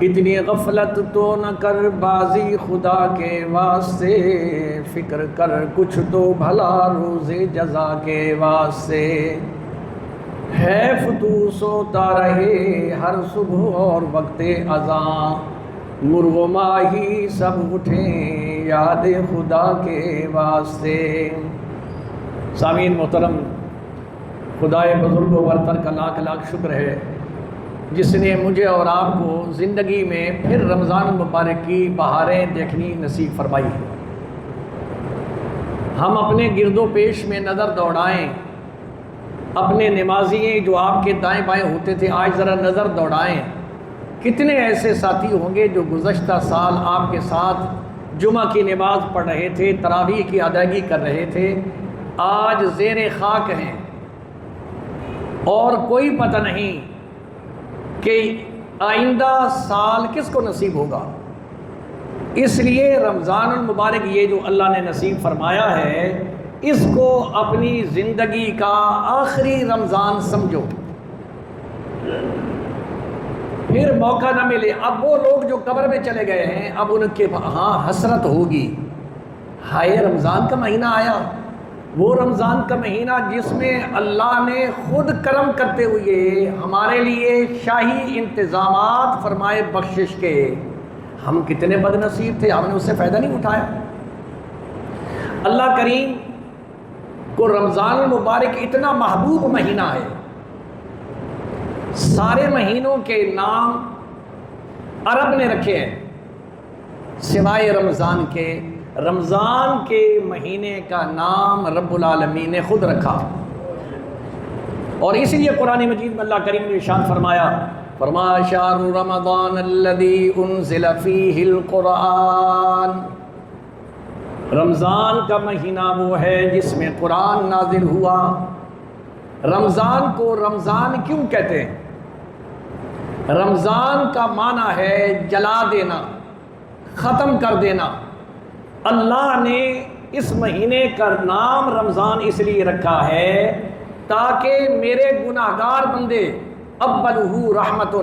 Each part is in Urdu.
اتنی غفلت تو نہ کر بازی خدا کے واسطے، فکر کر کچھ تو بھلا روز جزا کے واسطے۔ حیف تو سوتا رہے ہر صبح اور وقت اذاں، مرغ و ماہی سب اٹھیں یاد خدا کے واسطے۔ سامعین محترم، خدائے بزرگ و برتر کا لاکھ لاکھ شکر ہے جس نے مجھے اور آپ کو زندگی میں پھر رمضان المبارک کی بہاریں دیکھنی نصیب فرمائی۔ ہم اپنے گرد و پیش میں نظر دوڑائیں، اپنے نمازی جو آپ کے دائیں بائیں ہوتے تھے آج ذرا نظر دوڑائیں، کتنے ایسے ساتھی ہوں گے جو گزشتہ سال آپ کے ساتھ جمعہ کی نماز پڑھ رہے تھے، تراویح کی ادائیگی کر رہے تھے، آج زیر خاک ہیں اور کوئی پتہ نہیں کہ آئندہ سال کس کو نصیب ہوگا۔ اس لیے رمضان المبارک یہ جو اللہ نے نصیب فرمایا ہے، اس کو اپنی زندگی کا آخری رمضان سمجھو، پھر موقع نہ ملے۔ اب وہ لوگ جو قبر میں چلے گئے ہیں، اب ان کے ہاں حسرت ہوگی، ہائے رمضان کا مہینہ آیا، وہ رمضان کا مہینہ جس میں اللہ نے خود کرم کرتے ہوئے ہمارے لیے شاہی انتظامات فرمائے بخشش کے، ہم کتنے بد نصیب تھے، ہم نے اس سے فائدہ نہیں اٹھایا۔ اللہ کریم کو رمضان المبارک اتنا محبوب مہینہ ہے، سارے مہینوں کے نام عرب نے رکھے ہیں سوائے رمضان کے۔ رمضان کے مہینے کا نام رب العالمین نے خود رکھا، اور اس لیے قرآن مجید میں اللہ کریم نے ارشاد فرمایا، شہر رمضان الذی انزل فیہ القرآن، رمضان کا مہینہ وہ ہے جس میں قرآن نازل ہوا۔ رمضان کو رمضان کیوں کہتے ہیں؟ رمضان کا معنی ہے جلا دینا، ختم کر دینا۔ اللہ نے اس مہینے کا نام رمضان اس لیے رکھا ہے تاکہ میرے گناہگار بندے اولہ رحمت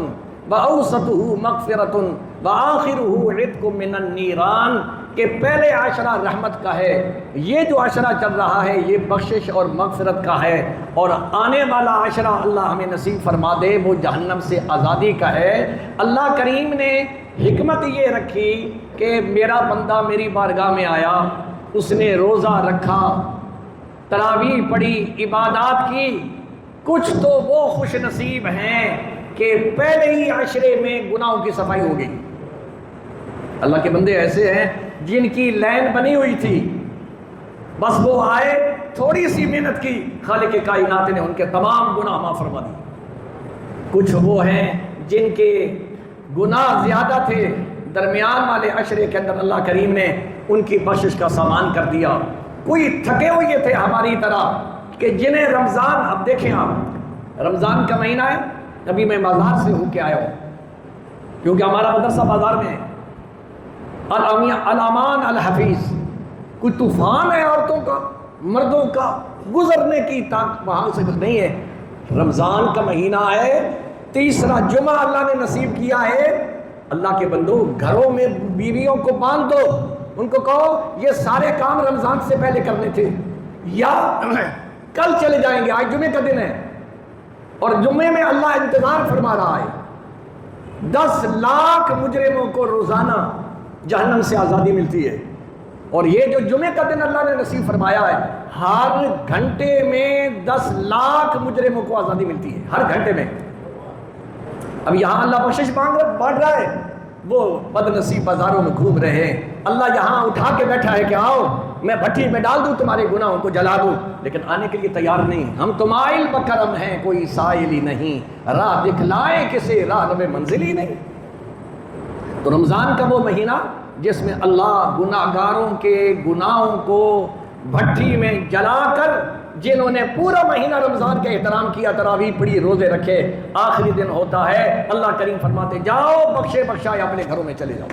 واوسطہ مغفرۃ وآخرہ عتق من النیران، کہ پہلے عشرہ رحمت کا ہے، یہ جو عشرہ چل رہا ہے یہ بخشش اور مغفرت کا ہے، اور آنے والا عشرہ اللہ ہمیں نصیب فرما دے وہ جہنم سے آزادی کا ہے۔ اللہ کریم نے حکمت یہ رکھی کہ میرا بندہ میری بارگاہ میں آیا، اس نے روزہ رکھا، تراویح پڑھی، عبادات کی، کچھ تو وہ خوش نصیب ہیں کہ پہلے ہی عشرے میں گناہوں کی صفائی ہو گئی۔ اللہ کے بندے ایسے ہیں جن کی لائن بنی ہوئی تھی، بس وہ آئے، تھوڑی سی محنت کی، خالق کائنات نے ان کے تمام گناہ معاف فرما دیے۔ کچھ وہ ہیں جن کے گناہ زیادہ تھے، درمیان والے عشرے کے اندر اللہ کریم نے ان کی بخشش کا سامان کر دیا۔ کوئی تھکے ہوئے تھے ہماری طرح کہ جنہیں رمضان، اب دیکھیں آپ، رمضان کا مہینہ ہے، ابھی میں بازار سے ہو کے آیا ہوں کیونکہ ہمارا مدرسہ بازار میں ہے، الامان الحفیظ، کوئی طوفان ہے عورتوں کا مردوں کا، گزرنے کی طاقت وہاں سے نہیں ہے۔ رمضان کا مہینہ ہے، تیسرا جمعہ اللہ نے نصیب کیا ہے۔ اللہ کے بندو، گھروں میں بیویوں کو باندھ دو، ان کو کہو یہ سارے کام رمضان سے پہلے کرنے تھے، یا کل چلے جائیں گے، آج جمعے کا دن ہے، اور جمعے میں اللہ انتظار فرما رہا ہے۔ 10 لاکھ مجرموں کو روزانہ جہنم سے آزادی ملتی ہے، اور یہ جو جمعے کا دن اللہ نے نصیب فرمایا ہے، ہر گھنٹے میں 10 لاکھ مجرموں کو آزادی ملتی ہے، ہر گھنٹے میں۔ اب یہاں اللہ بخشش بانٹ رہا ہے، وہ بد نصیب بازاروں میں گھوم رہے ہیں، اللہ یہاں اٹھا کے بیٹھا ہے کہ آؤ میں بھٹی میں ڈال دوں، تمہارے گناہوں کو جلا دوں، لیکن آنے کے لیے تیار نہیں۔ ہم تو مائل بکرم ہیں، کوئی سائل ہی نہیں، راہ دکھلائے کسے راہ میں منزل ہی نہیں۔ تو رمضان کا وہ مہینہ جس میں اللہ گناہگاروں کے گناہوں کو بھٹی میں جلا کر، جنہوں نے پورا مہینہ رمضان کا احترام کیا، تراویح پڑھی، روزے رکھے، آخری دن ہوتا ہے اللہ کریم فرماتے جاؤ بخشے بخشائے اپنے گھروں میں چلے جاؤ۔